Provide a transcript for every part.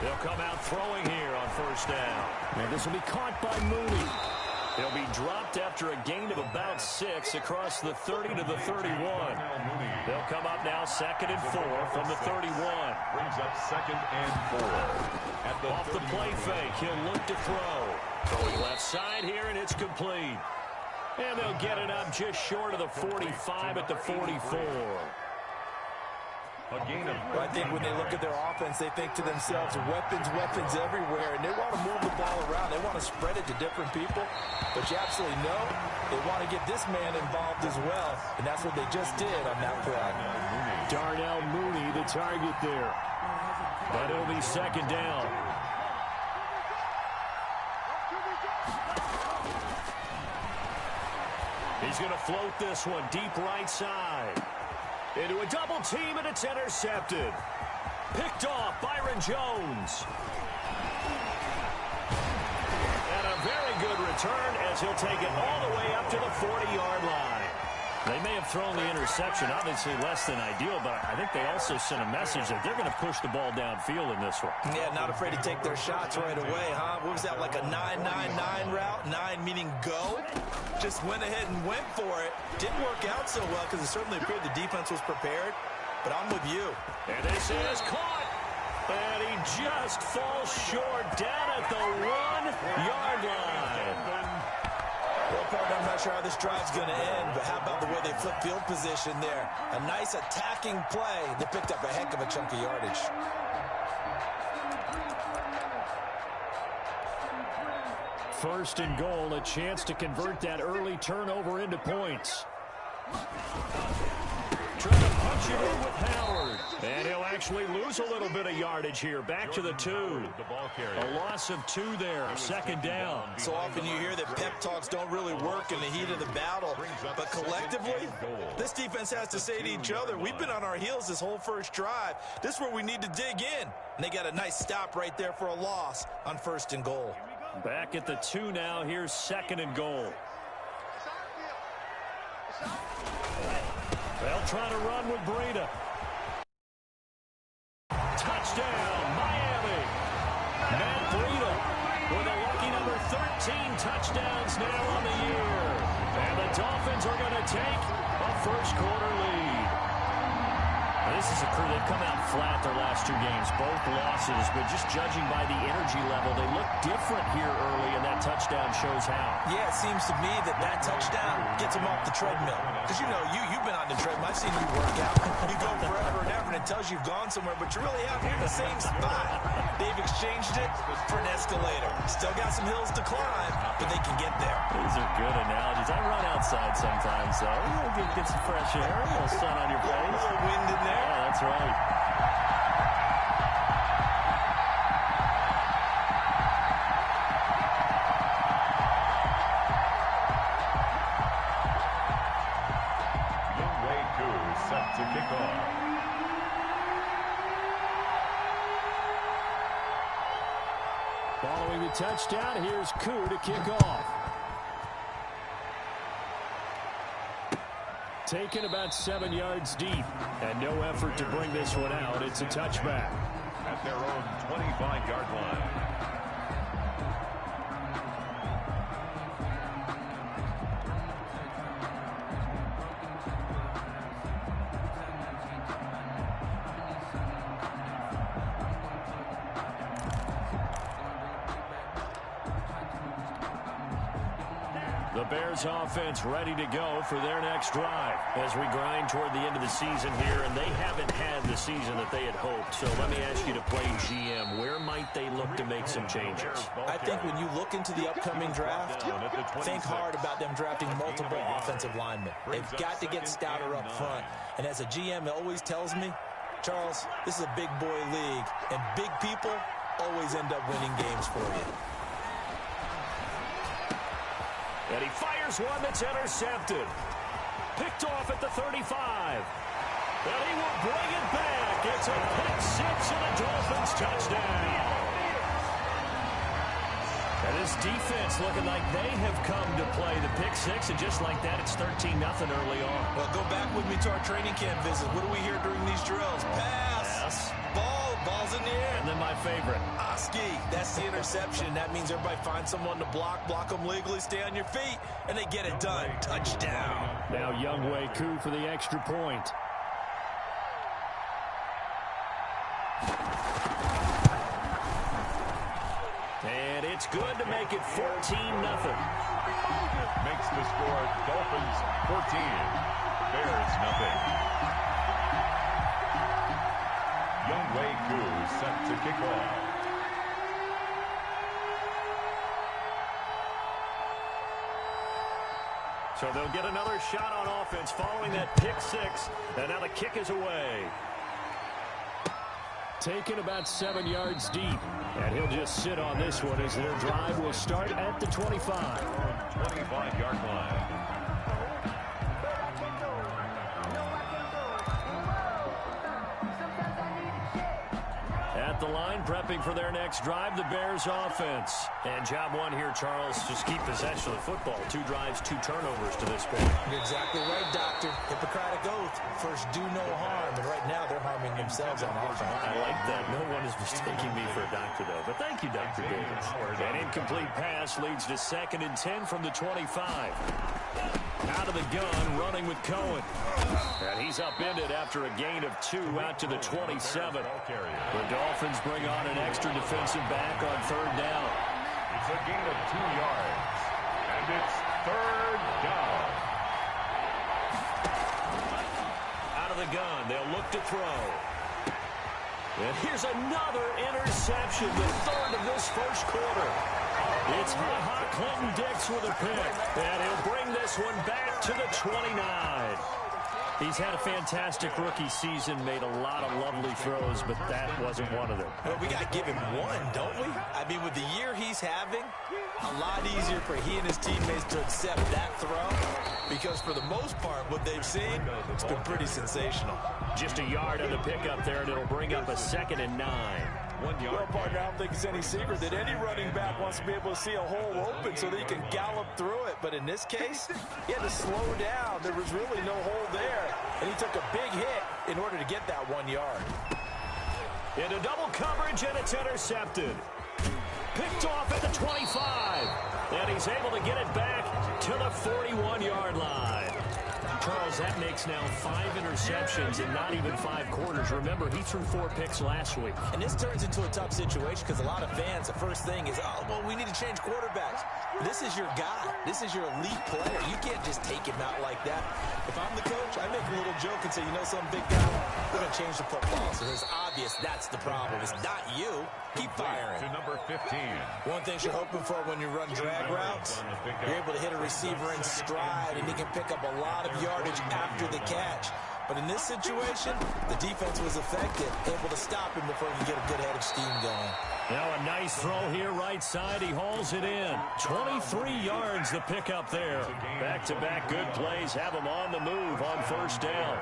They'll come out throwing here on first down. And this will be caught by Mooney. He'll be dropped after a gain of about 6 across the 30 to the 31. They'll come up now 2nd and 4 from the 31. Brings up 2nd and 4. Off the play fake, he'll look to throw. Throwing left side here, and it's complete. And they'll get it up just short of the 45 at the 44. I think when they look at their offense, they think to themselves, weapons everywhere, and they want to move the ball around. They want to spread it to different people, but you absolutely know they want to get this man involved as well, and that's what they just did on that play. Darnell Mooney, the target there. But it'll be 2nd down. He's going to float this one deep right side. Into a double team, and it's intercepted. Picked off, Byron Jones. And a very good return as he'll take it all the way up to the 40-yard line. They may have thrown the interception, obviously less than ideal, but I think they also sent a message that they're going to push the ball downfield in this one. Yeah, not afraid to take their shots right away, huh? What was that, like a 9-9-9 route? 9 meaning go? Just went ahead and went for it. Didn't work out so well because it certainly appeared the defense was prepared, but I'm with you. And this is caught. And he just falls short down at the 1-yard line. Well, partner, I'm not sure how this drive's going to end, but how about the way they flip field position there? A nice attacking play. They picked up a heck of a chunk of yardage. First and goal, a chance to convert that early turnover into points. Trying to punch it in with Howard. And he'll actually lose a little bit of yardage here. Back to the 2. A loss of 2 there. 2nd down. So often you hear that pep talks don't really work in the heat of the battle. But collectively, this defense has to say to each other, we've been on our heels this whole first drive. This is where we need to dig in. And they got a nice stop right there for a loss on 1st and goal. Back at the 2 now. Here's 2nd and goal. They'll try to run with Breida. Touchdown, Miami. Matt Breida with a lucky number 13 touchdowns now on the year. And the Dolphins are going to take a first-quarter lead. This is a crew that come out flat their last 2 games, both losses, but just judging by the energy level, they look different here early, and that touchdown shows how. Yeah, it seems to me that touchdown gets them off the treadmill. Because, you know, you've been on the treadmill. I've seen you work out. You go forever and ever, and it tells you you've gone somewhere, but you really haven't. You're in the same spot. They've exchanged it for an escalator. Still got some hills to climb, but they can get there. These are good analogies. I run outside sometimes, so you get some fresh air, a little sun on your face. A little wind in there. Yeah, that's right. Midway 2 set to kick off. Following the touchdown, here's Koo to kick off. Taken about 7 yards deep, and no effort to bring this one out. It's a touchback. At their own 25-yard line. The Bears offense ready to go for their next drive as we grind toward the end of the season here, and they haven't had the season that they had hoped. So let me ask you to play GM. Where might they look to make some changes? I think when you look into the upcoming draft, think hard about them drafting multiple offensive linemen. They've got to get stouter up front. And as a GM, it always tells me, Charles, this is a big boy league, and big people always end up winning games for you. And he fires one that's intercepted. Picked off at the 35. And he will bring it back. It's a pick 6 and a Dolphins touchdown. And this defense looking like they have come to play the pick 6, and just like that, it's 13-0 early on. Well, go back with me to our training camp visit. What do we hear during these drills? Pass. Pass. Ball's in the air. And then my favorite. Ski, that's the interception. That means everybody finds someone to block them legally, stay on your feet, and they get it done. Touchdown. Now Younghoe Koo for the extra point. And it's good to make it 14-0. Makes the score Dolphins 14, Bears nothing. Younghoe Koo set to kick off. So they'll get another shot on offense following that pick six. And now the kick is away. Taken about 7 yards deep. And he'll just sit on this one as their drive will start at the 25. 25-yard line. At the line, prepping for their next drive, the Bears offense. And job one here, Charles, just keep possession of the football. 2 drives, 2 turnovers to this point. You're exactly right, Doctor. Hippocratic oath. First, do no harm. And right now, they're harming themselves on offense. I like that. No one is mistaking me for a doctor, though. But thank you, Dr. Davis. An incomplete pass leads to 2nd and 10 from the 25. Out of the gun, running with Cohen. And he's upended after a gain of 2 out to the 27. The Dolphins bring on an extra defensive back on 3rd down. It's a gain of 2 yards. And it's 3rd down. Out of the gun, they'll look to throw. And here's another interception, the 3rd of this first quarter. It's Ha-Ha Clinton Dix with a pick. And he'll bring this one back to the 29. He's had a fantastic rookie season, made a lot of lovely throws, but that wasn't one of them. Well, we got to give him one, don't we? I mean, with the year he's having, a lot easier for he and his teammates to accept that throw, because for the most part, what they've seen, it's been pretty sensational. Just a yard on the pickup there, and it'll bring up a 2nd and 9. 1 yard. Well, partner, I don't think it's any secret that any running back wants to be able to see a hole open so that he can gallop through it. But in this case, he had to slow down. There was really no hole there. And he took a big hit in order to get that 1 yard. Into double coverage, and it's intercepted. Picked off at the 25. And he's able to get it back to the 41-yard line. Charles, that makes now 5 interceptions in not even 5 quarters. Remember, he threw 4 picks last week. And this turns into a tough situation because a lot of fans, the first thing is, oh, well, we need to change quarterbacks. This is your guy. This is your elite player. You can't just take him out like that. If I'm the coach, I make a little joke and say, you know some big guy, we're going to change the football. So it's obvious that's the problem. It's not you. Keep firing. To number 15. One thing you're hoping for when you run drag routes, you're able to hit a receiver in stride, and he can pick up a lot of yardage after the catch. But in this situation, the defense was effective, able to stop him before he could get a good head of steam going. Now a nice throw here right side. He hauls it in. 23 yards the pickup there. Back-to-back good plays have him on the move on 1st down.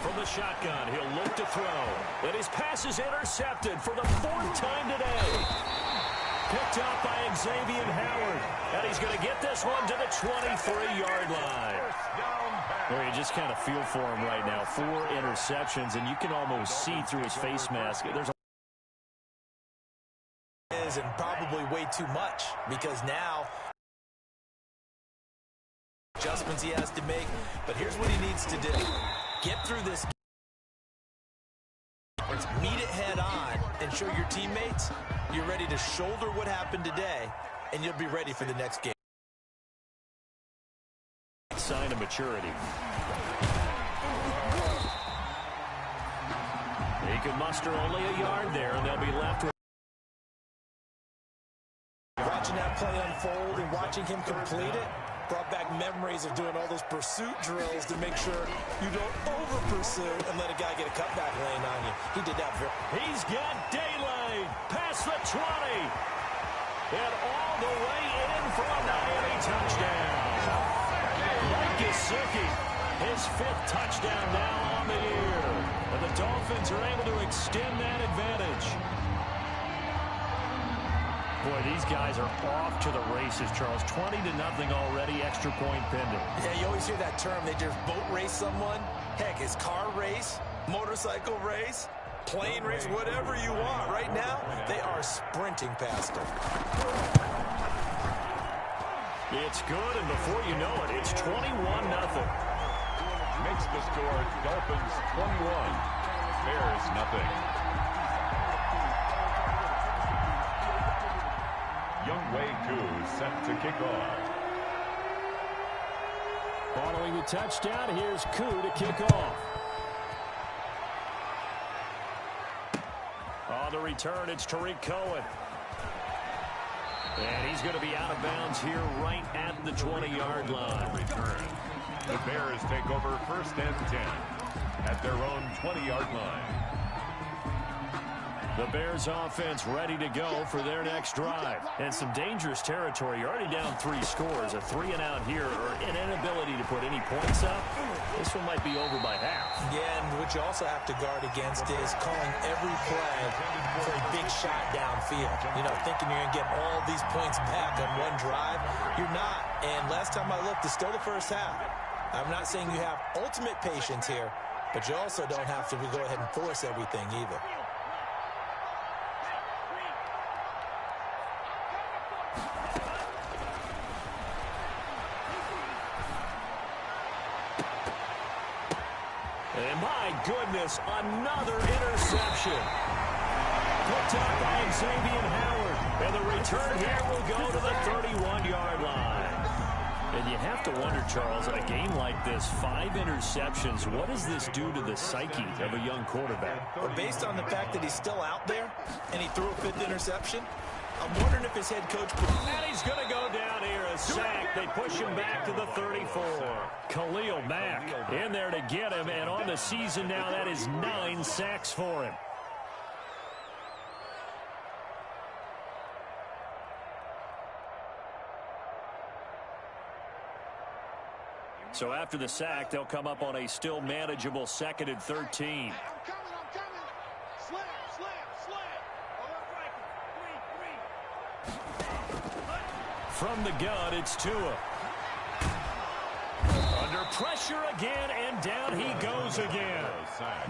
From the shotgun, he'll look to throw. And his pass is intercepted for the 4th time today. Picked up by Xavier Howard. And he's going to get this one to the 23-yard line. Well, you just kind of feel for him right now. 4 interceptions, and you can almost see through his face mask. There's and probably way too much, because now adjustments he has to make. But here's what he needs to do. Get through this. Meet it head on and show your teammates you're ready to shoulder what happened today, and you'll be ready for the next game. Sign of maturity. He could muster only a yard there, and they'll be left with. Watching that play unfold and watching him complete it brought back memories of doing all those pursuit drills to make sure you don't over-pursue and let a guy get a cutback lane on you. He did that very. He's got daylight past the 20. And all the way in for a Miami touchdown. Mike Gesicki, his 5th touchdown now on the year. And the Dolphins are able to extend that advantage. Boy, these guys are off to the races, Charles. 20-0 already, extra point pending. Yeah, you always hear that term. They just boat race someone. Heck, it's car race, motorcycle race. plane race, whatever you want. Right now, they are sprinting past him. It's good, and before you know it, it's 21-0. Makes the score Dolphins 21, Bears nothing. Younghoe Koo set to kick off. Following the touchdown, here's Koo to kick off. On the return, it's Tariq Cohen. And he's going to be out of bounds here right at the 20-yard line. Return. The Bears take over 1st and 10 at their own 20-yard line. The Bears offense ready to go for their next drive. And some dangerous territory. You're already down 3 scores. A 3-and-out here or an inability to put any points up. This one might be over by half. Yeah, and what you also have to guard against is calling every play for a big shot downfield. You know, thinking you're going to get all these points back on one drive. You're not. And last time I looked, it's still the first half. I'm not saying you have ultimate patience here, but you also don't have to go ahead and force everything either. And my goodness, another interception. Picked up by Xavier Howard. And the return here will go to the 31-yard line. And you have to wonder, Charles, a game like this, 5 interceptions, what does this do to the psyche of a young quarterback? Well, based on the fact that he's still out there and he threw a 5th interception, I'm wondering if his head coach could... And he's going to go down here, a sack. They push him back to the 34. Khalil Mack in there to get him, and on the season now, that is 9 sacks for him. So after the sack, they'll come up on a still manageable 2nd and 13. I'm coming. Slam. From the gun, it's Tua. Under pressure again, and down he goes again.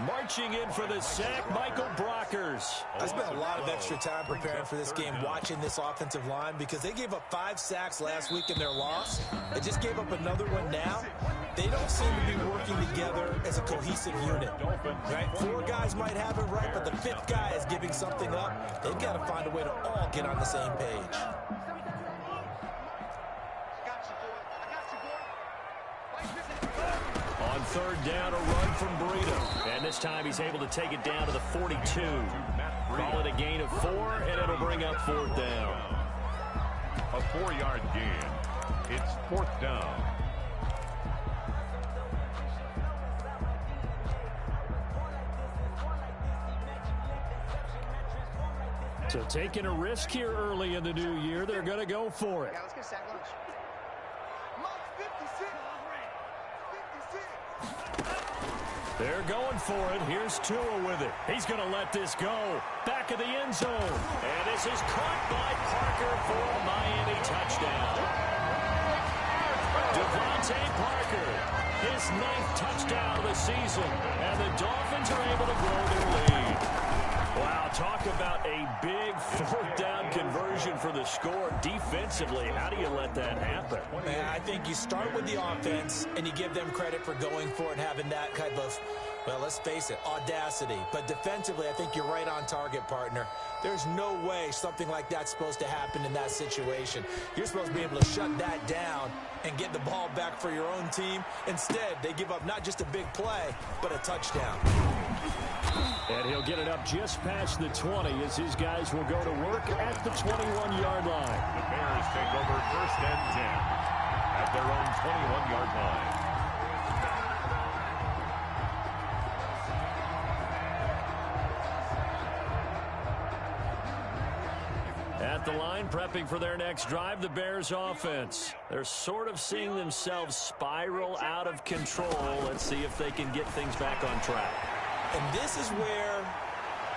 Marching in for the sack, Michael Brockers. I spent a lot of extra time preparing for this game, watching this offensive line, because they gave up 5 sacks last week in their loss. They just gave up another one now. They don't seem to be working together as a cohesive unit. Right? 4 guys might have it right, but the 5th guy is giving something up. They've got to find a way to all get on the same page. On 3rd down, a run from Burrito. And this time he's able to take it down to the 42. Call it a gain of 4, and it'll bring up 4th down. A 4-yard gain. It's 4th down. So taking a risk here early in the new year, they're going to go for it. Let's get a sack lunch. They're going for it. Here's Tua with it. He's going to let this go. Back of the end zone. And this is caught by Parker for a Miami touchdown. Devontae Parker, his 9th touchdown of the season. And the Dolphins are able to grow their lead. Wow, talk about a big 4th down conversion for the score. Defensively, how do you let that happen? Man, I think you start with the offense, and you give them credit for going for it and having that kind of, well, let's face it, audacity. But defensively, I think you're right on target, partner. There's no way something like that's supposed to happen in that situation. You're supposed to be able to shut that down and get the ball back for your own team. Instead, they give up not just a big play, but a touchdown. And he'll get it up just past the 20 as his guys will go to work at the 21-yard line. The Bears take over 1st and 10 at their own 21-yard line. At the line, prepping for their next drive, the Bears offense. They're sort of seeing themselves spiral out of control. Let's see if they can get things back on track. And this is where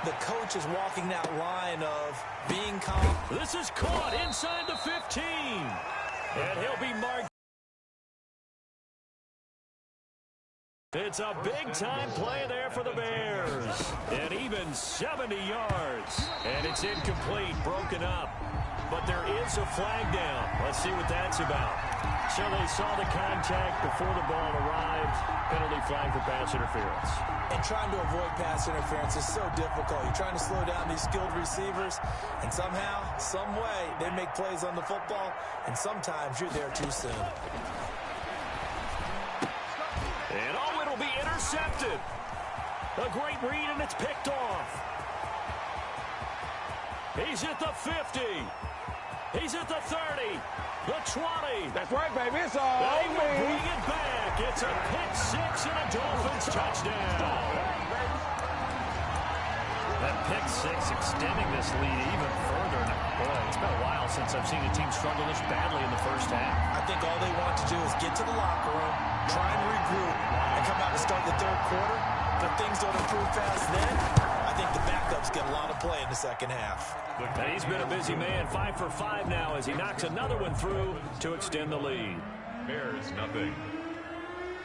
the coach is walking that line of being calm. This is caught inside the 15. And he'll be marked. It's a big-time play there for the Bears. And even 70 yards. And it's incomplete, broken up. But there is a flag down. Let's see what that's about. So they saw the contact before the ball arrived. Penalty flag for pass interference. And trying to avoid pass interference is so difficult. You're trying to slow down these skilled receivers, and somehow, some way, they make plays on the football, and sometimes you're there too soon. And oh, it'll be intercepted. A great read, and it's picked off. He's at the 50. He's at the 30. The 20. That's right, baby. It's all They will bring it back. It's a pick six and a Dolphins touchdown. That pick six extending this lead even further. Boy, it's been a while since I've seen a team struggle this badly in the first half. I think all they want to do is get to the locker room, try and regroup, and come out and start the third quarter. But if things don't improve fast then, I think the backups get a lot of play in the second half. And he's been a busy man, 5 for 5 now as he knocks another one through to extend the lead. Bears nothing.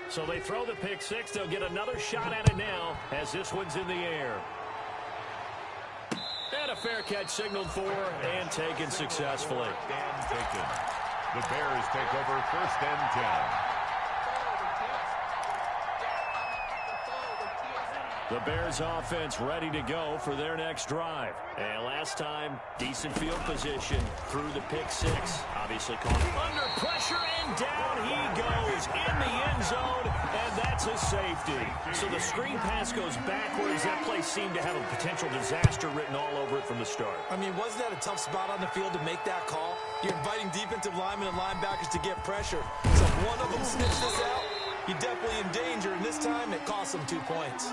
So they throw the pick six. They'll get another shot at it now as this one's in the air. And a fair catch signaled for and taken successfully. And taken. The Bears take over 1st and 10. The Bears offense ready to go for their next drive. And last time, decent field position through the pick six. Obviously caught under pressure, and down he goes in the end zone, and that's a safety. So the screen pass goes backwards. That play seemed to have a potential disaster written all over it from the start. I mean, wasn't that a tough spot on the field to make that call? You're inviting defensive linemen and linebackers to get pressure. So if one of them sniffs this out, you're definitely in danger, and this time it cost them 2 points.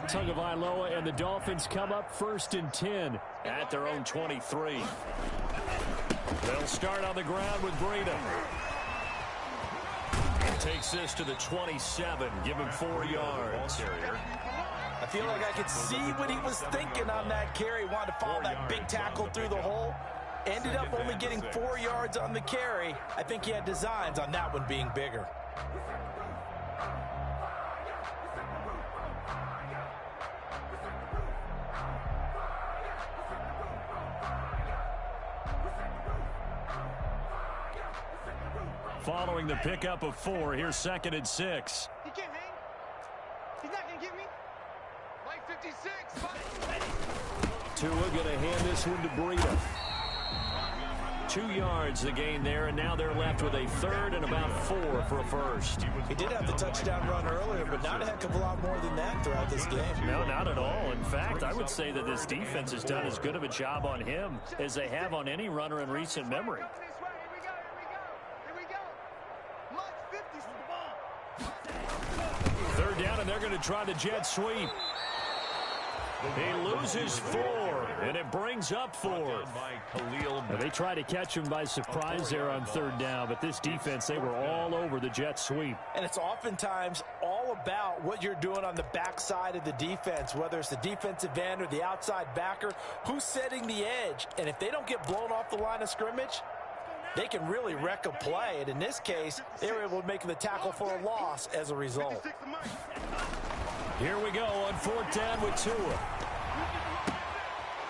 Tagovailoa and the Dolphins come up 1st and 10 at their own 23. They'll start on the ground with Breida. Takes this to the 27, give him 4 yards. I feel like I could see what he was thinking on that carry. Wanted to follow that big tackle through the hole. Ended up only getting 4 yards on the carry. I think he had designs on that one being bigger. Following the pickup of 4, here's 2nd and 6. He can't hang. He's not going to get me. Like 56. Tua going to hand this one to Breida. 2 yards the gain there, and now they're left with a 3rd and about 4 for a first. He did have the touchdown run earlier, but not a heck of a lot more than that throughout this game. No, not at all. In fact, I would say that this defense has done as good of a job on him as they have on any runner in recent memory. Third down, and they're going to try the jet sweep. He loses 4, and it brings up 4. They try to catch him by surprise there on 3rd down, but this defense, they were all over the jet sweep. And it's oftentimes all about what you're doing on the backside of the defense, whether it's the defensive end or the outside backer, who's setting the edge. And if they don't get blown off the line of scrimmage, they can really wreck a play. And in this case, they were able to make the tackle for a loss as a result. Here we go on 4th down with Tua.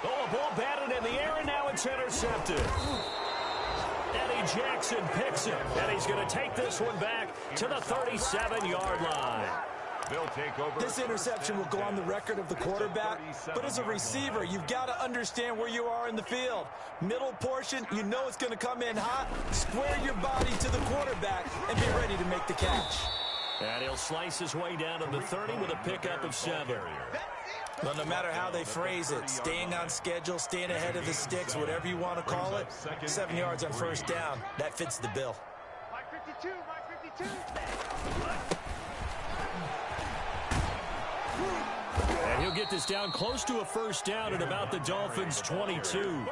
Oh, a ball batted in the air, and now it's intercepted. Eddie Jackson picks it, and he's going to take this one back to the 37-yard line. They'll take over. This interception will go on the record of the quarterback, but as a receiver, you've got to understand where you are in the field. Middle portion, you know it's going to come in hot. Square your body to the quarterback and be ready to make the catch. And he'll slice his way down to the 30 with a pickup of 7. Well, no matter how they phrase it, staying on schedule, staying ahead of the sticks, whatever you want to call it, 7 yards on 1st down, that fits the bill. Mike 52, Mike 52. And he'll get this down close to a 1st down at about the Dolphins' 22.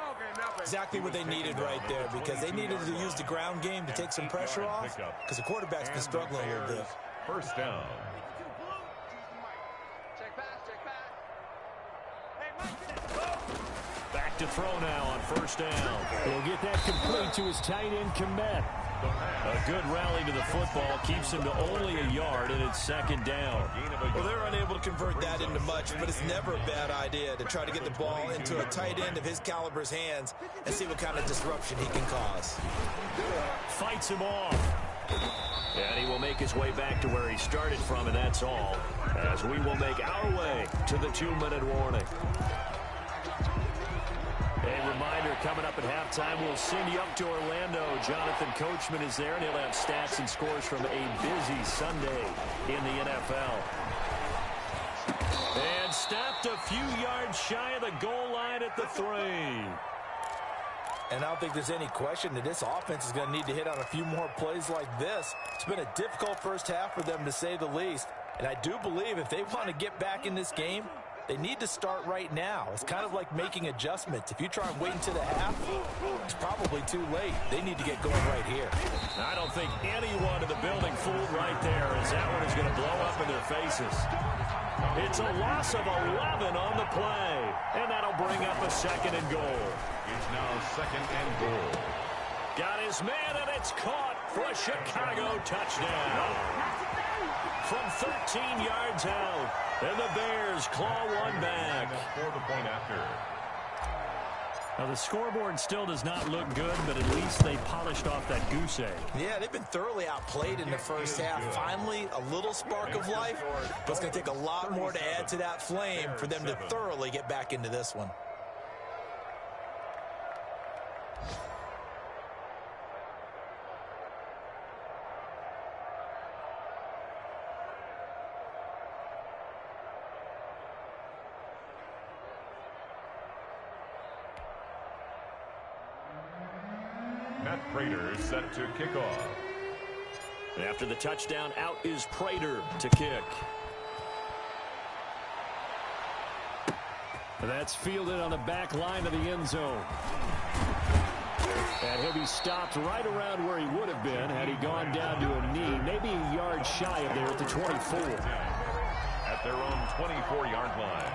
Exactly what they needed right there, because they needed to use the ground game to take some pressure off, because the quarterback's been struggling a little bit. First down. Back to throw now on first down. He'll get that complete to his tight end, Komet. A good rally to the football keeps him to only a yard, and it's second down. Well, they're unable to convert that into much, but it's never a bad idea to try to get the ball into a tight end of his caliber's hands and see what kind of disruption he can cause. Fights him off. And he will make his way back to where he started from, and that's all, as we will make our way to the 2-minute warning. A reminder, coming up at halftime, we'll send you up to Orlando. Jonathan Coachman is there, and he'll have stats and scores from a busy Sunday in the NFL. And stopped a few yards shy of the goal line at the 3. And I don't think there's any question that this offense is going to need to hit on a few more plays like this. It's been a difficult first half for them, to say the least. And I do believe if they want to get back in this game, they need to start right now. It's kind of like making adjustments. If you try and wait until the half, it's probably too late. They need to get going right here. I don't think anyone in the building fooled right there, as that one is going to blow up in their faces. It's a loss of 11 on the play, and that'll bring up a second and goal. It's now second and goal. Got his man, and it's caught for a Chicago touchdown. From 13 yards out, and the Bears claw one back. For the point after. Now, the scoreboard still does not look good, but at least they polished off that goose egg. Yeah, they've been thoroughly outplayed in the first half. Finally, a little spark of life, but it's going to take a lot more to add to that flame for them to thoroughly get back into this one. Matt Prater set to kick off. After the touchdown, out is Prater to kick. That's fielded on the back line of the end zone. And he'll be stopped right around where he would have been had he gone down to a knee, maybe a yard shy of there at the 24. At their own 24-yard line.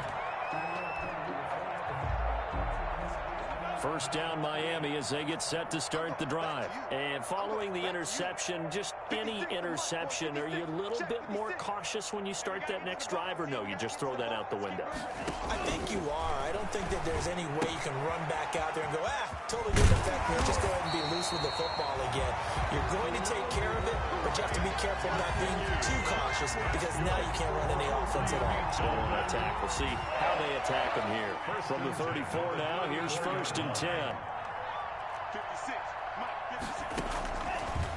First down Miami as they get set to start the drive. And following the interception, just any interception, are you a little bit more cautious when you start that next drive, or no, you just throw that out the window? I think you are. I don't think that there's any way you can run back out there and go, totally didn't affect me. Just go ahead and be loose with the football again. You're going to take care of it, but you have to be careful of not being too cautious, because now you can't run any offense at all. Still on attack. We'll see how they attack them here. From the 34 now, here's first and 10. 56,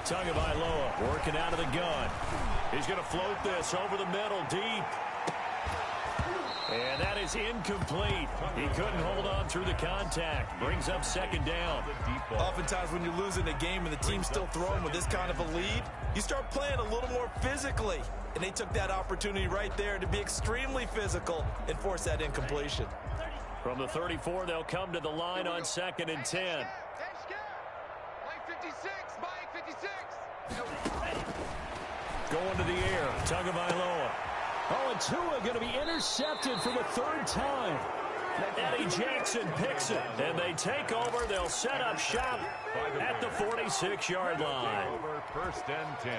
Tagovailoa working out of the gun. He's going to float this over the middle deep. And that is incomplete. He couldn't hold on through the contact. Brings up second down. Oftentimes when you're losing a game and the team's still throwing with this kind of a lead, you start playing a little more physically. And they took that opportunity right there to be extremely physical and force that incompletion. From the 34, they'll come to the line on second and 10. Going to the air, Tagovailoa. Oh, and Tua going to be intercepted for the third time. Eddie Jackson picks it, and they take over. They'll set up shop at the 46-yard line. Over first and 10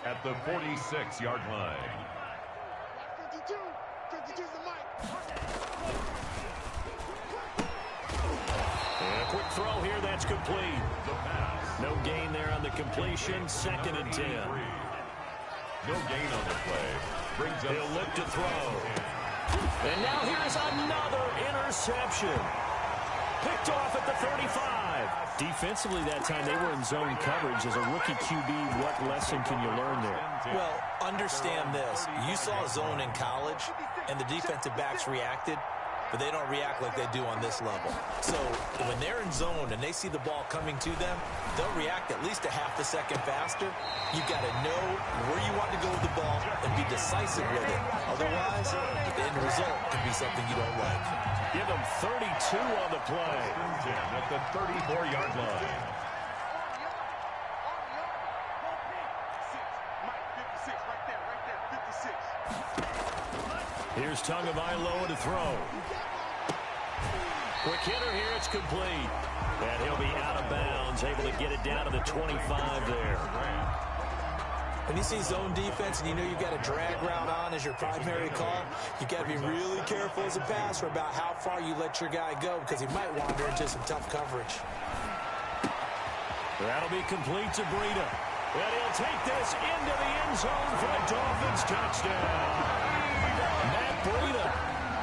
at the 46-yard line. 52's the mic. And a quick throw here, that's complete. No gain there on the completion, second and 10. No gain on the play. Brings up. He'll look to throw. And now here's another interception. Picked off at the 35. Defensively that time, they were in zone coverage. As a rookie QB, what lesson can you learn there? Well, understand this. You saw zone in college, and the defensive backs reacted. but they don't react like they do on this level. So when they're in zone and they see the ball coming to them, they'll react at least a half a second faster. You've got to know where you want to go with the ball and be decisive with it. Otherwise, the end result could be something you don't like. Give them 32 on the play. At the 34-yard line. Here's Tagovailoa to throw. Quick hitter here, it's complete. And he'll be out of bounds, able to get it down to the 25 there. When you see zone defense and you know you've got a drag route on as your primary call, you've got to be really careful as a passer about how far you let your guy go because he might wander into some tough coverage. That'll be complete to Breida. And he'll take this into the end zone for a Dolphins touchdown. Matt Breida,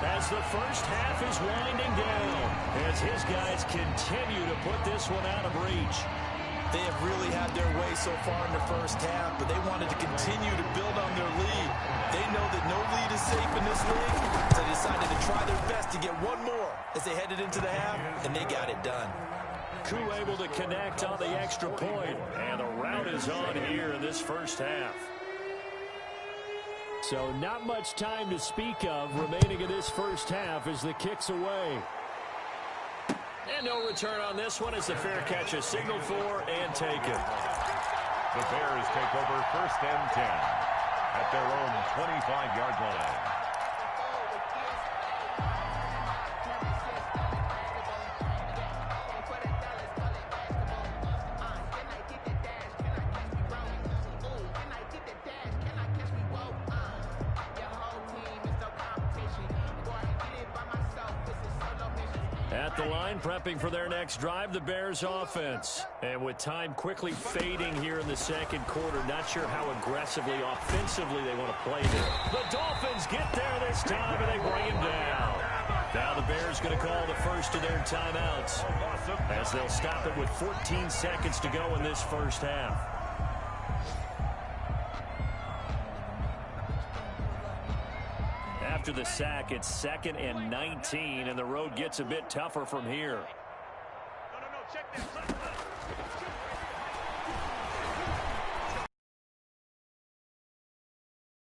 as the first half is winding down, as his guys continue to put this one out of reach. They have really had their way so far in the first half, but they wanted to continue to build on their lead. They know that no lead is safe in this league, so they decided to try their best to get one more as they headed into the half, and they got it done. Koo able to connect on the extra point, and the route is on here in this first half. So not much time to speak of remaining in this first half as the kick's away. And no return on this one as the fair catch is signaled for and taken. The Bears take over 1st and 10 at their own 25-yard line. At the line, prepping for their next drive, the Bears offense. And with time quickly fading here in the second quarter, not sure how aggressively, offensively they want to play there. The Dolphins get there this time, and they bring him down. Now the Bears going to call the first of their timeouts as they'll stop it with 14 seconds to go in this first half. After the sack, it's 2nd and 19, and the road gets a bit tougher from here.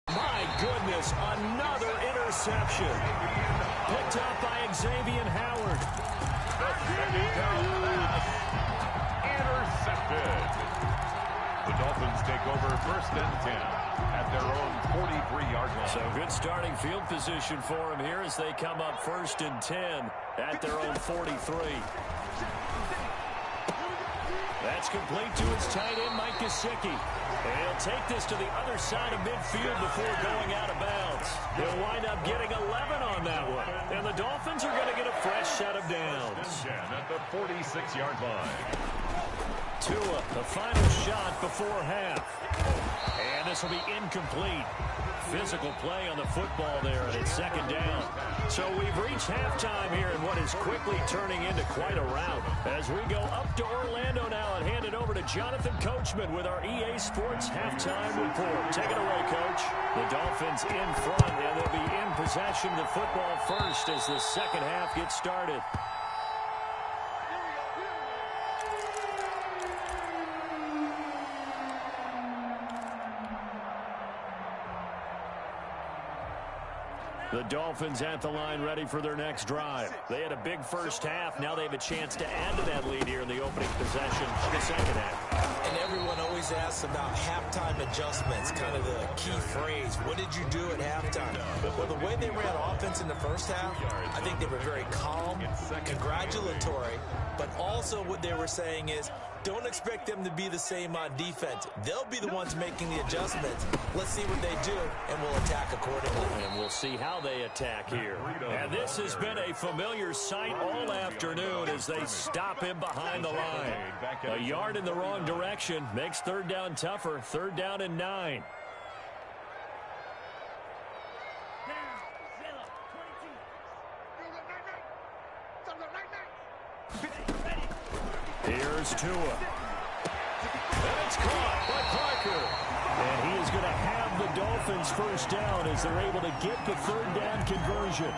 My goodness, another interception. Picked up by Xavier Howard. Intercepted. The Dolphins take over 1st and 10 at their own 43-yard line. So good starting field position for him here as they come up 1st and 10 at their own 43. That's complete to his tight end, Mike Gesicki. And he'll take this to the other side of midfield before going out of bounds. He'll wind up getting 11 on that one. And the Dolphins are going to get a fresh set of downs. At the 46-yard line. Tua, the final shot before half. And this will be incomplete. Physical play on the football there, and it's 2nd down. So we've reached halftime here in what is quickly turning into quite a rout. As we go up to Orlando now and hand it over to Jonathan Coachman with our EA Sports Halftime Report. Take it away, Coach. The Dolphins in front, and they'll be in possession of the football first as the second half gets started. The Dolphins at the line ready for their next drive. They had a big first half. Now they have a chance to add to that lead here in the opening possession of the second half. And everyone always asks about halftime adjustments, kind of the key phrase. What did you do at halftime? Well, the way they ran offense in the first half, I think they were very calm, congratulatory, but also what they were saying is, don't expect them to be the same on defense. They'll be the ones making the adjustments. Let's see what they do, and we'll attack accordingly. And we'll see how they attack here. And this has been a familiar sight all afternoon as they stop him behind the line. A yard in the wrong direction makes 3rd down tougher. 3rd down and 9. Here's Tua. And it's caught by Parker. And he is going to have the Dolphins Dolphins first down as they're able to get the third down conversion.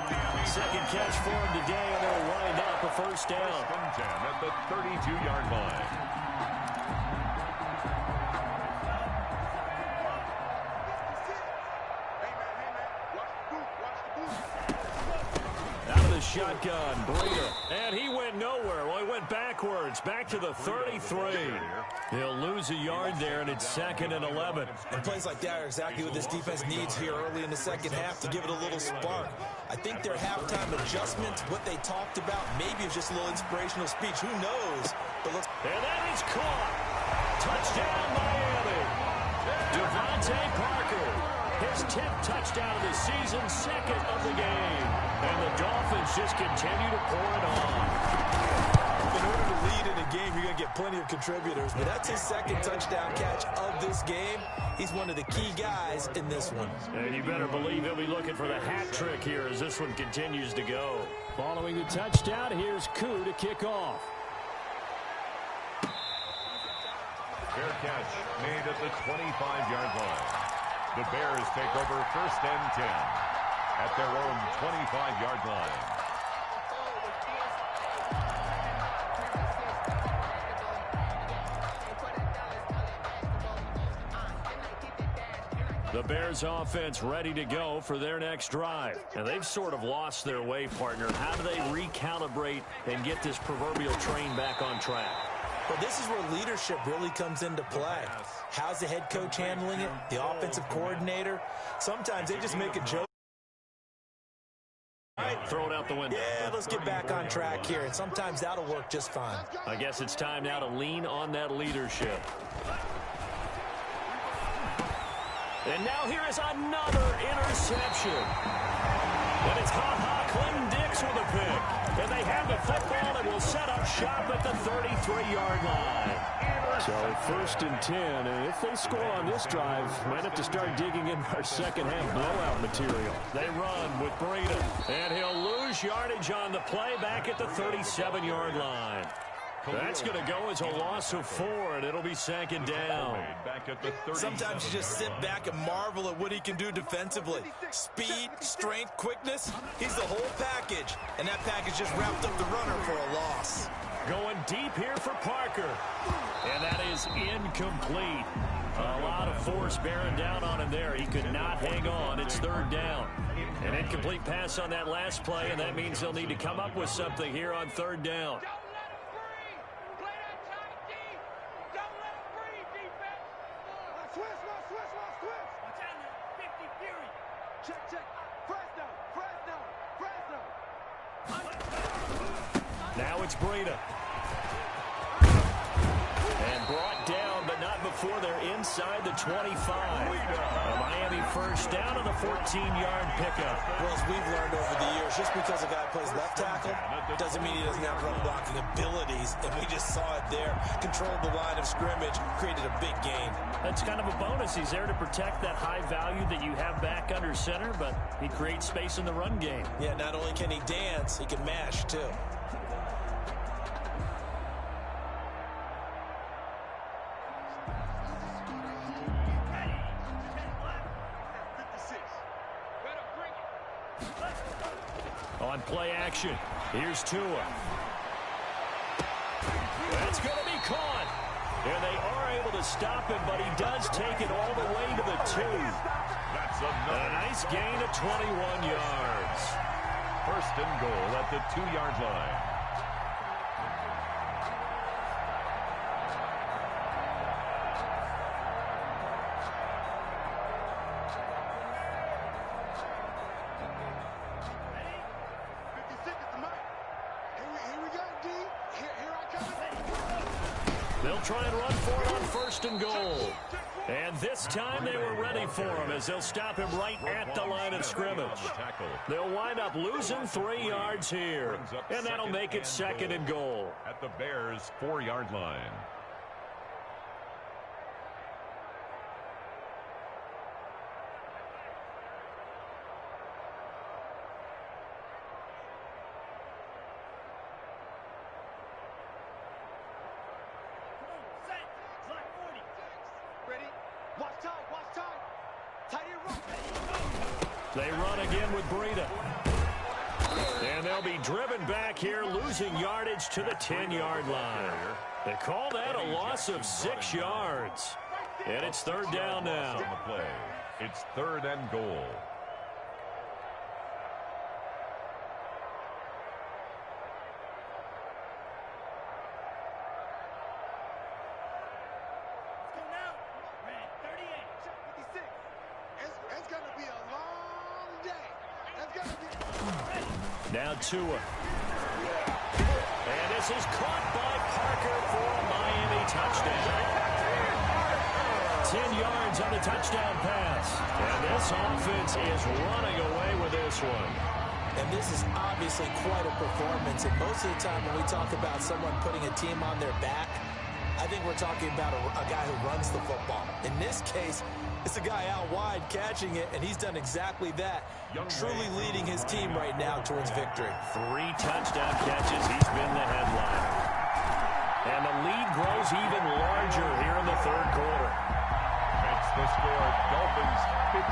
Second catch for him today, and they'll wind up a first down. First and 10 at the 32-yard line. Shotgun, Breida, and he went nowhere. Well, he went backwards, back to the 33. He'll lose a yard there, and it's 2nd and 11. And plays like that are exactly what this defense needs here early in the second half to give it a little spark. I think their halftime adjustment, what they talked about, maybe it's just a little inspirational speech. Who knows? But let's... And that is caught. Touchdown, Miami. Devontae Parker. His 10th touchdown of the season, 2nd of the game. And the Dolphins just continue to pour it on. In order to lead in a game, you're going to get plenty of contributors. But that's his 2nd touchdown catch of this game. He's one of the key guys in this one. And you better believe he'll be looking for the hat trick here as this one continues to go. Following the touchdown, here's Koo to kick off. Fair catch made at the 25-yard line. The Bears take over first and 10 at their own 25-yard line. The Bears offense ready to go for their next drive. And they've sort of lost their way, partner. How do they recalibrate and get this proverbial train back on track? Well, this is where leadership really comes into play. How's the head coach handling it? The offensive coordinator? Sometimes they just make a joke. All right, throw it out the window. Yeah, let's get back on track here. And sometimes that'll work just fine. I guess it's time now to lean on that leadership. And now here is another interception. And it's Ha-Ha Clinton Dix with a pick. And they have the football and will set up shop at the 33-yard line. So 1st and 10, and if they score on this drive, might have to start digging in our second half blowout material. They run with Breida, and he'll lose yardage on the play back at the 37-yard line. That's going to go as a loss of 4, and it'll be 2nd down. Sometimes you just sit back and marvel at what he can do defensively. Speed, strength, quickness, he's the whole package. And that package just wrapped up the runner for a loss. Going deep here for Parker. And that is incomplete. A lot of force bearing down on him there. He could not hang on. It's 3rd down. An incomplete pass on that last play, and that means they'll need to come up with something here on 3rd down. Now it's Breida. And brought down, but not before they're inside the 25. A Miami first down on the 14-yard pickup. Well, as we've learned over the years, just because a guy plays left tackle doesn't mean he doesn't have run blocking abilities. And we just saw it there. Controlled the line of scrimmage, created a big gain. That's kind of a bonus. He's there to protect that high value that you have back under center, but he creates space in the run game. Yeah, not only can he dance, he can mash, too. On play action, here's Tua. That's going to be caught. And they are able to stop him, but he does take it all the way to the 2. That's a nice gain of 21 yards. 1st and goal at the 2-yard line. They'll try and run for it on 1st and goal. And this time they were ready for him as they'll stop him right at the line of scrimmage. They'll wind up losing 3 yards here. And that'll make it 2nd and goal. At the Bears' 4-yard line. Watch time, watch time. Tight end run. They run again with Breida. And they'll be driven back here, losing yardage to the 10-yard line. They call that a loss of 6 yards. And it's third down now. On the play. It's 3rd and goal. Now Tua. And this is caught by Parker for a Miami touchdown. 10 yards on the touchdown pass. And this offense is running away with this one. And this is obviously quite a performance. And most of the time when we talk about someone putting a team on their back, I think we're talking about a guy who runs the football. In this case, it's a guy out wide catching it, and he's done exactly that. Truly leading his team right now towards victory. 3 touchdown catches. He's been the headliner. And the lead grows even larger here in the third quarter. Makes the score Dolphins 58,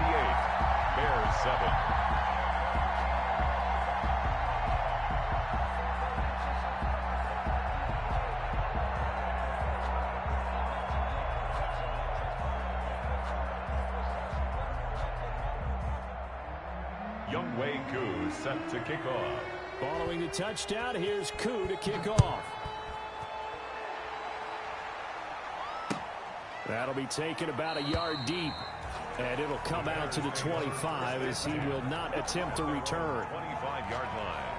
Bears 7. Set to kick off. Following the touchdown, here's Koo to kick off. That'll be taken about a yard deep, and it'll come out to the 25 as he will not attempt to return. 25-yard line.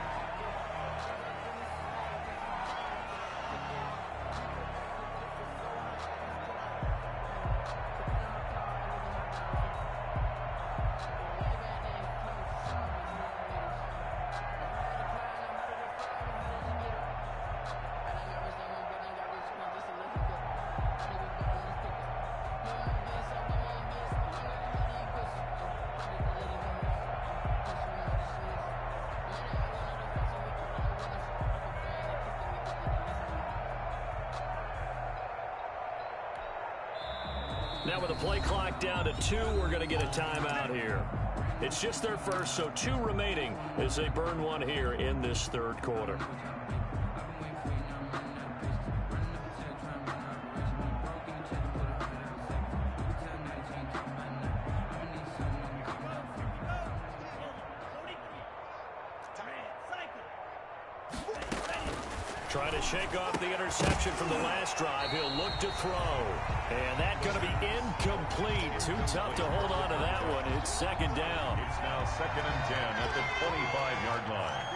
Now with the play clock down to 2, we're going to get a timeout here. It's just their first, so 2 remaining as they burn one here in this third quarter. Trying to shake off the interception from the last drive. He'll look to throw. And that's going to be incomplete. Too tough to hold on to that one. It's second down. It's now 2nd and 10 at the 25-yard line.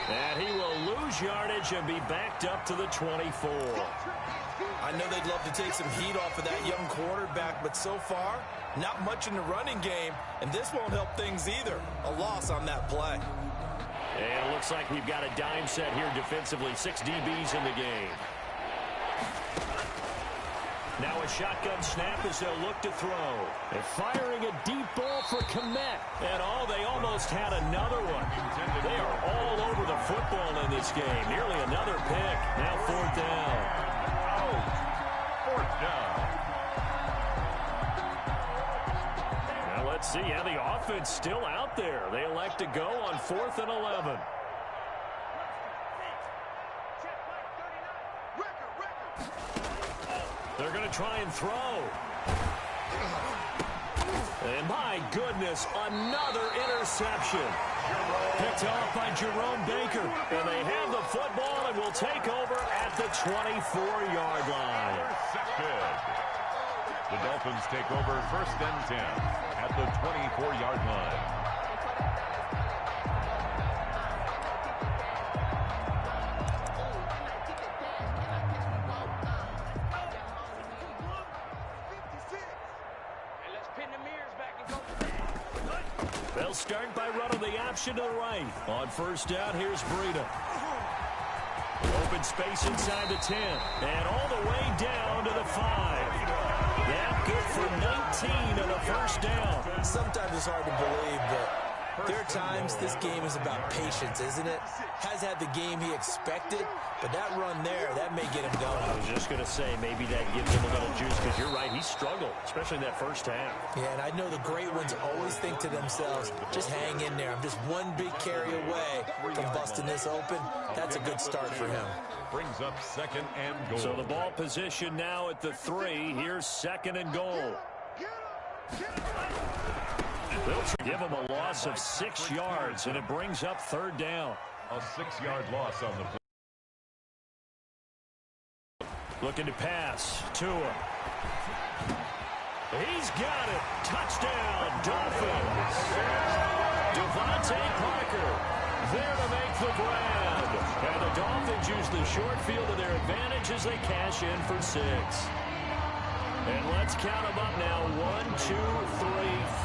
And he will lose yardage and be backed up to the 24. I know they'd love to take some heat off of that young quarterback, but so far, not much in the running game, and this won't help things either. A loss on that play. And it looks like we've got a dime set here defensively. 6 DBs in the game. Now a shotgun snap as they'll look to throw. They're firing a deep ball for Kmet. And they almost had another one. They are all over the football in this game. Nearly another pick. Now 4th down. 4th down. Now let's see how the offense still out there. They elect to go on 4th and 11. They're going to try and throw. And my goodness, another interception. Picked off by Jerome Baker. And they have the football and will take over at the 24-yard line. Intercepted. The Dolphins take over 1st and 10 at the 24-yard line. They'll start by running the option to the right. On 1st down, here's Breida. Open space inside the 10. And all the way down to the 5. Yeah, good for 19 on a 1st down. Sometimes it's hard to believe, but There are times this game is about patience, isn't it? Has had the game he expected, but that run there, that may get him going. I was just going to say, maybe that gives him a little juice, because you're right, he struggled, especially in that first half. Yeah, and I know the great ones always think to themselves, just hang in there. I'm just one big carry away from busting this open. That's a good start for him. Brings up second and goal. So the ball position now at the 3. Here's second and goal. They'll give him a loss of 6 yards, and it brings up third down. A 6-yard loss on the play. Looking to pass. Tua. He's got it. Touchdown, Dolphins. Devontae Parker there to make the grab. And the Dolphins use the short field to their advantage as they cash in for 6. And let's count them up now. 1, 2, 3,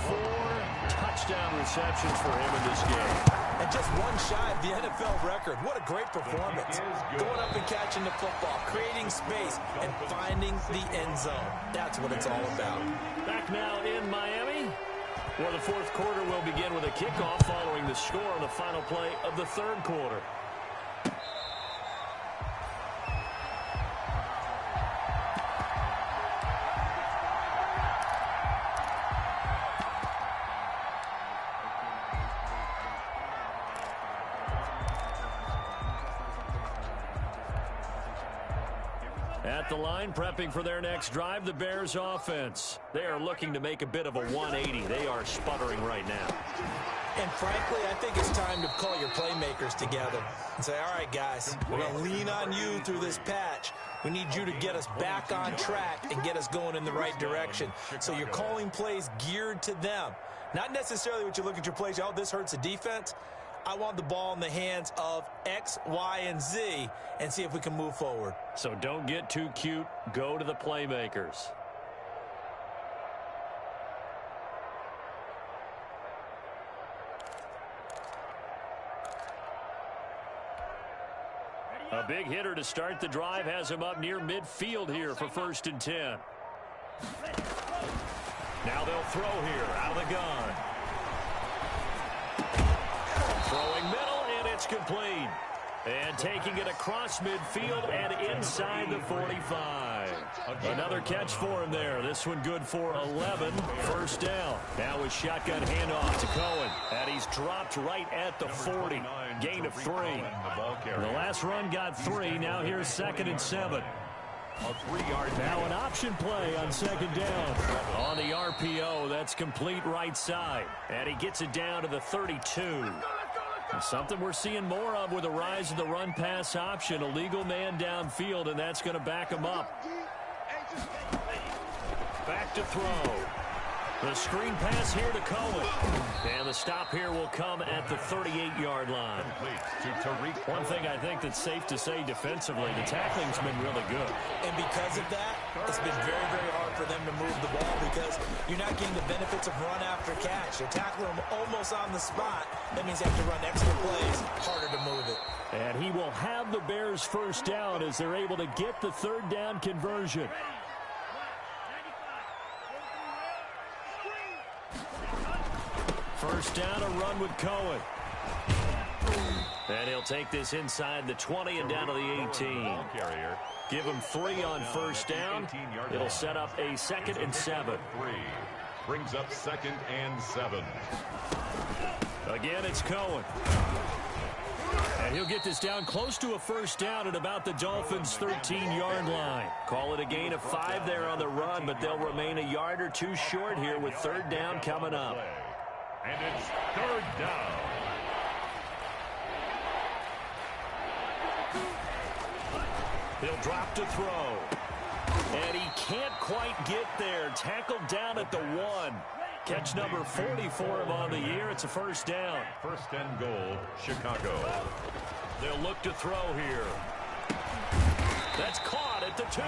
4 touchdown receptions for him in this game. And just one shy of the NFL record. What a great performance. Going up and catching the football, creating space, and finding the end zone. That's what it's all about. Back now in Miami, where the fourth quarter will begin with a kickoff following the score on the final play of the third quarter. At the line, prepping for their next drive, the Bears offense. They are looking to make a bit of a 180. They are sputtering right now. And frankly, I think it's time to call your playmakers together and say, all right, guys, we're going to lean on you through this patch. We need you to get us back on track and get us going in the right direction. So you're calling plays geared to them. Not necessarily what you look at your plays, oh, this hurts the defense. I want the ball in the hands of X, Y, and Z and see if we can move forward. So don't get too cute. Go to the playmakers. A big hitter to start the drive has him up near midfield here for 1st and 10. Now they'll throw here out of the gun. Throwing middle, and it's complete. And taking it across midfield and inside the 45. Another catch for him there. This one good for 11. 1st down. Now a shotgun handoff to Cohen. And he's dropped right at the 40. Gain of 3. The last run got 3. Now here's 2nd and 7. A 3-yard now an option play on 2nd down. On the RPO, that's complete right side. And he gets it down to the 32. Something we're seeing more of with the rise of the run-pass option. A legal man downfield, and that's going to back him up. Back to throw. The screen pass here to Cohen. And the stop here will come at the 38-yard line. One thing I think that's safe to say defensively, the tackling's been really good. And because of that, it's been very, very hard for them to move the ball because you're not getting the benefits of run after catch. You're tackling them almost on the spot. That means you have to run extra plays, harder to move it. And he will have the Bears 1st down as they're able to get the 3rd down conversion. First down, a run with Cohen. And he'll take this inside the 20 and down to the 18. Give him 3 on 1st down. It'll set up a 2nd and 7. Brings up 2nd and 7. Again, it's Cohen. And he'll get this down close to a 1st down at about the Dolphins' 13-yard line. Call it a gain of 5 there on the run, but they'll remain a yard or 2 short here with 3rd down coming up. And it's 3rd down. He'll drop to throw. And he can't quite get there. Tackled down at the 1. Catch number 40 for him on the year. It's a 1st down. 1st and goal, Chicago. They'll look to throw here. That's caught at the 2.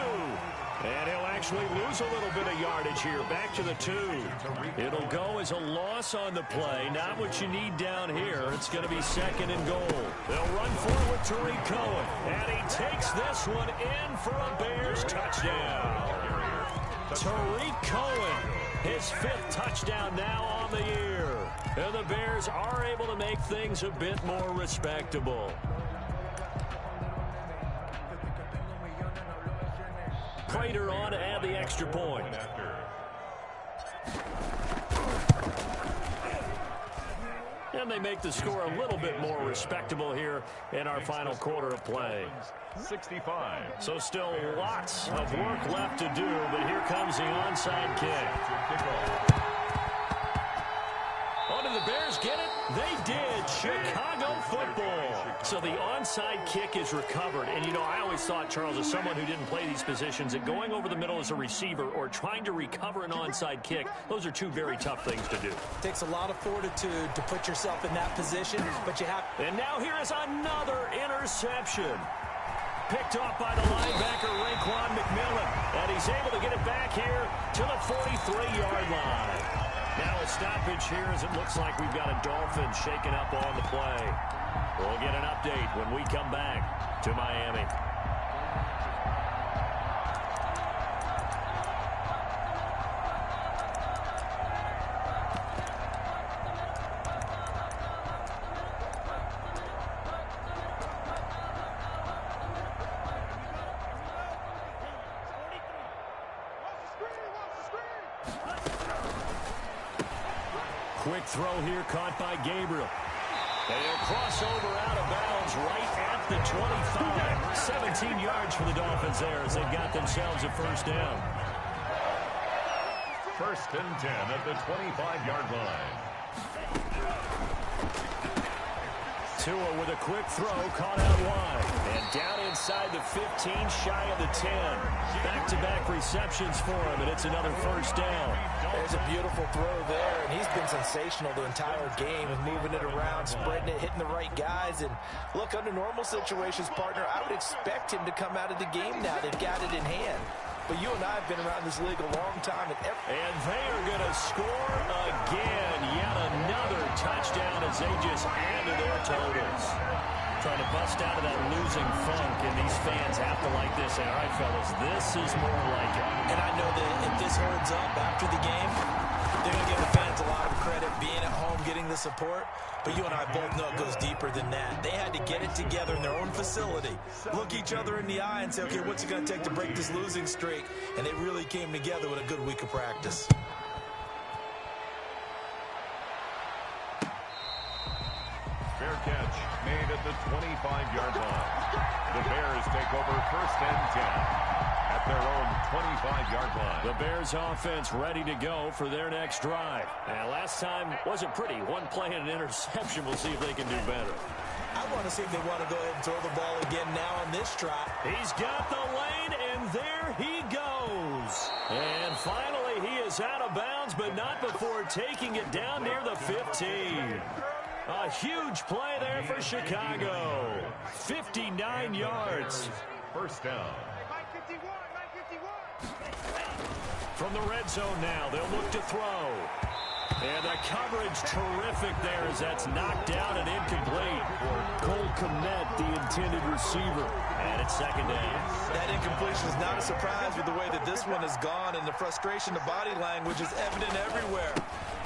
And he'll actually lose a little bit of yardage here. Back to the 2. It'll go as a loss on the play. Not what you need down here. It's going to be 2nd and goal. They'll run forward to Tariq Cohen. And he takes this one in for a Bears touchdown. Tariq Cohen, his 5th touchdown now on the year. And the Bears are able to make things a bit more respectable. Prater on to add the extra point. And they make the score a little bit more respectable here in our final quarter of play. 65. So still lots of work left to do, but here comes the onside kick. Oh, did the Bears get it? They did. Chicago football. So the onside kick is recovered. And, you know, I always thought, Charles, as someone who didn't play these positions, that going over the middle as a receiver or trying to recover an onside kick, those are two very tough things to do. It takes a lot of fortitude to put yourself in that position, but you have... And now here is another interception. Picked off by the linebacker, Raekwon McMillan. And he's able to get it back here to the 43-yard line. Now a stoppage here as it looks like we've got a Dolphin shaken up on the play. We'll get an update when we come back to Miami. Quick throw here caught by Gabriel. And a crossover out of bounds right at the 25. 17 yards for the Dolphins there as they've got themselves a first down. 1st and 10 at the 25-yard line. Tua with a quick throw, caught out wide. And down inside the 15, shy of the 10. Back-to-back receptions for him, and it's another first down. There's a beautiful throw there, and he's been sensational the entire game and moving it around, spreading it, hitting the right guys. And look, under normal situations, partner, I would expect him to come out of the game now. They've got it in hand. But you and I have been around this league a long time. And they are going to score again. Yet another touchdown as they just add to their totals. Trying to bust out of that losing funk, and these fans have to like this. And all right, fellas, this is more like it. And I know that if this holds up after the game, they're going to give the fans a lot of credit being at home, getting the support. But you and I both know it goes deeper than that. They had to get it together in their own facility, look each other in the eye and say, okay, what's it going to take to break this losing streak? And they really came together with a good week of practice. Fair catch made at the 25-yard line. The Bears take over 1st and 10 at their own 25-yard line. The Bears offense ready to go for their next drive. And last time wasn't pretty. One play and an interception. We'll see if they can do better. I want to see if they want to go ahead and throw the ball again now on this try. He's got the lane, and there he goes. And finally, he is out of bounds, but not before taking it down near the 15. A huge play there for Chicago. 59 yards. First down. From the red zone now, they'll look to throw. And the coverage terrific there as that's knocked down and incomplete for Cole Kmet, the intended receiver. And it's 2nd down. That incompletion is not a surprise with the way that this one has gone, and the frustration, the body language is evident everywhere.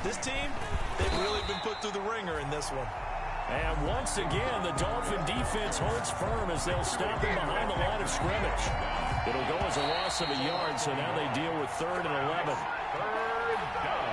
This team, they've really been put through the ringer in this one. And once again, the Dolphin defense holds firm as they'll stop him behind the line of scrimmage. It'll go as a loss of a yard, so now they deal with 3rd and 11. 3rd down.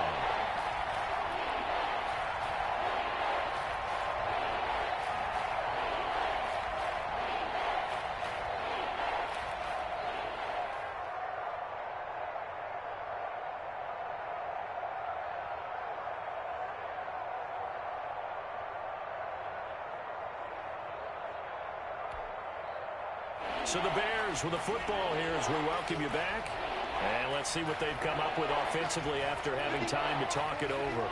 So the Bears with the football here as we welcome you back. And let's see what they've come up with offensively after having time to talk it over.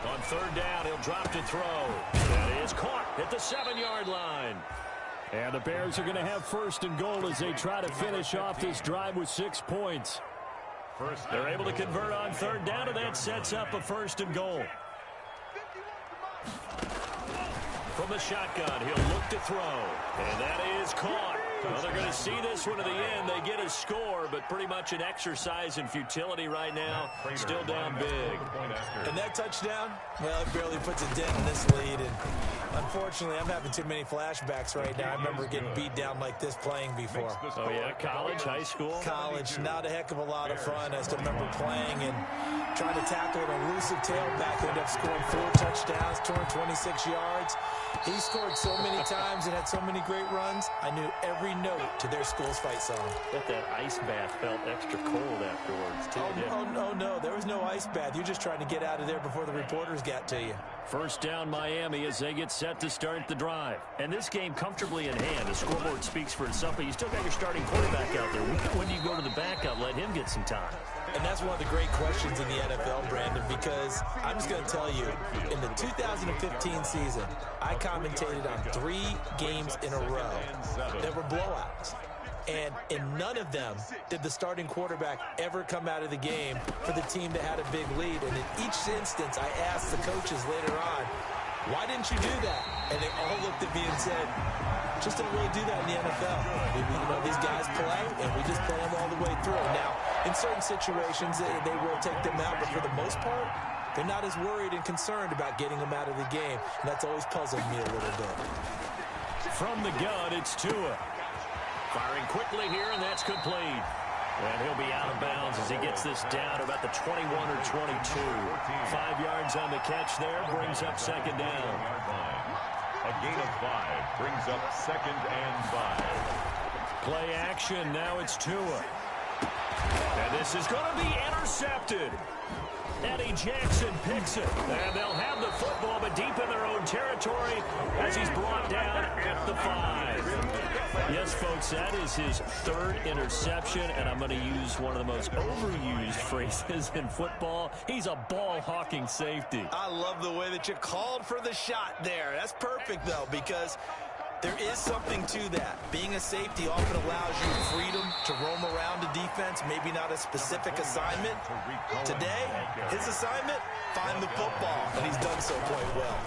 On 3rd down, he'll drop to throw. That is caught at the 7-yard line. And the Bears are going to have 1st and goal as they try to finish off this drive with 6 points. They're able to convert on 3rd down, and that sets up a 1st and goal. From the shotgun, he'll look to throw. And that is caught. Well, they're going to see this one to the end. They get a score, but pretty much an exercise in futility right now. Still down big. And that touchdown, well, it barely puts a dent in this lead. And unfortunately, I'm having too many flashbacks right now. I remember getting beat down like this playing before. Oh, yeah? College, high school? College, not a heck of a lot of fun. I still remember playing and trying to tackle an elusive tailback. Ended up scoring 4 touchdowns, 226 yards. He scored so many times and had so many great runs. I knew every note to their school's fight song. Bet that ice bath felt extra cold afterwards, too. Oh, no. There was no ice bath. You're just trying to get out of there before the reporters got to you. First down, Miami, as they get set to start the drive. And this game comfortably in hand. The scoreboard speaks for itself, but you still got your starting quarterback out there. When do you go to the backup, let him get some time? And that's one of the great questions in the NFL, Brandon, because I'm just going to tell you, in the 2015 season, I commentated on 3 games in a row that were blowouts. And in none of them did the starting quarterback ever come out of the game for the team that had a big lead. And in each instance, I asked the coaches later on, why didn't you do that? And they all looked at me and said, just don't really do that in the NFL. These guys play, and we just play them all the way through. Now, in certain situations, they will take them out, but for the most part, they're not as worried and concerned about getting them out of the game. And that's always puzzled me a little bit. From the gun, it's Tua. Firing quickly here, and that's complete. And he'll be out of bounds as he gets this down about the 21 or 22. 5 yards on the catch there, brings up second down. A gain of 5 brings up 2nd and 5. Play action, now it's Tua. And this is going to be intercepted. Eddie Jackson picks it. And they'll have the football, but deep in their own territory as he's brought down at the 5. Yes, folks, that is his 3rd interception, and I'm going to use one of the most overused phrases in football. He's a ball-hawking safety. I love the way that you called for the shot there. That's perfect, though, because there is something to that. Being a safety often allows you freedom to roam around the defense, maybe not a specific assignment. Today, his assignment, find the football, and he's done so quite well.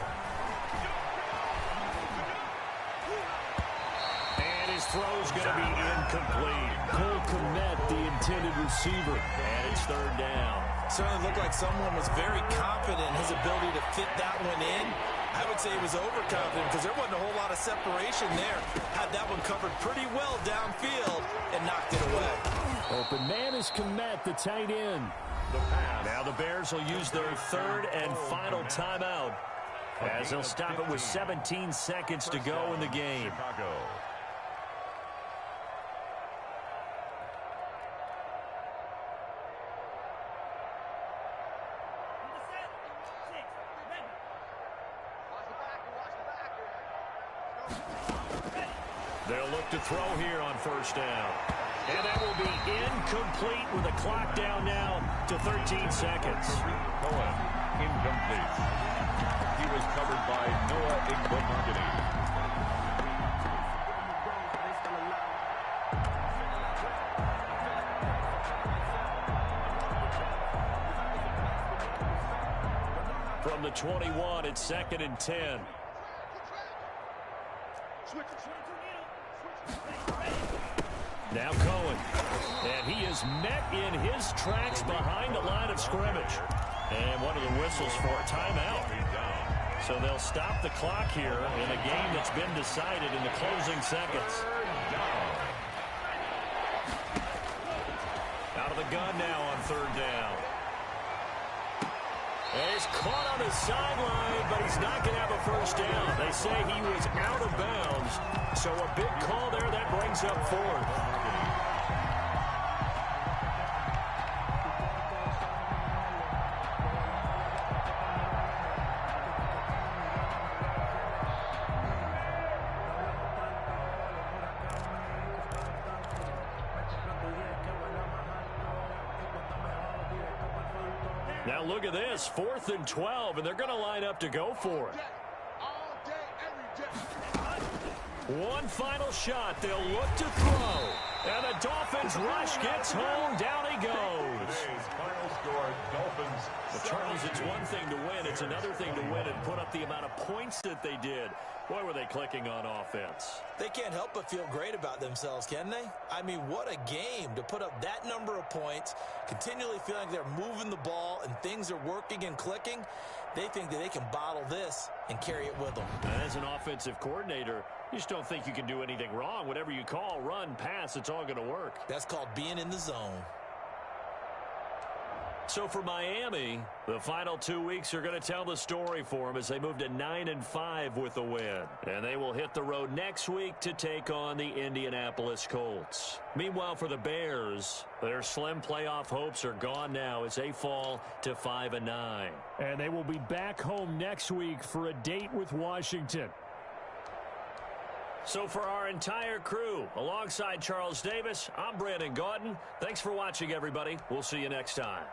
His throw's going to be incomplete. Cole Kmet, the intended receiver, and it's 3rd down. Certainly looked like someone was very confident in his ability to fit that one in. I would say he was overconfident because there wasn't a whole lot of separation there. Had that one covered pretty well downfield and knocked it away. Open man is Kmet, the tight end. Now the Bears will use their 3rd and final timeout as they'll stop it with 17 seconds to go in the game. They'll look to throw here on 1st down. And that will be incomplete with the clock down now to 13 seconds. Cohen, incomplete. He was covered by Noah Igbomakene. From the 21, it's 2nd and 10. Now Cohen, and he is met in his tracks behind the line of scrimmage. And one of the whistles for a timeout. So they'll stop the clock here in a game that's been decided in the closing seconds. Out of the gun now on 3rd down. And he's caught on the sideline, but he's not going to have a 1st down. They say he was out of bounds. So a big call there that brings up 4th. Now look at this, 4th and 12, and they're going to line up to go for it. One final shot. They'll look to throw. And the Dolphins rush gets home. Down he goes. Today's final score, Dolphins. But Charles, it's one thing to win. It's another thing to win and put up the amount of points that they did. Boy, were they clicking on offense. They can't help but feel great about themselves, can they? I mean, what a game to put up that number of points, continually feeling like they're moving the ball and things are working and clicking. They think that they can bottle this and carry it with them. As an offensive coordinator, you just don't think you can do anything wrong. Whatever you call, run, pass, it's all going to work. That's called being in the zone. So for Miami, the final 2 weeks are going to tell the story for them as they move to 9-5 with a win. And they will hit the road next week to take on the Indianapolis Colts. Meanwhile, for the Bears, their slim playoff hopes are gone now as they fall to 5-9. And they will be back home next week for a date with Washington. So for our entire crew, alongside Charles Davis, I'm Brandon Gaudin. Thanks for watching, everybody. We'll see you next time.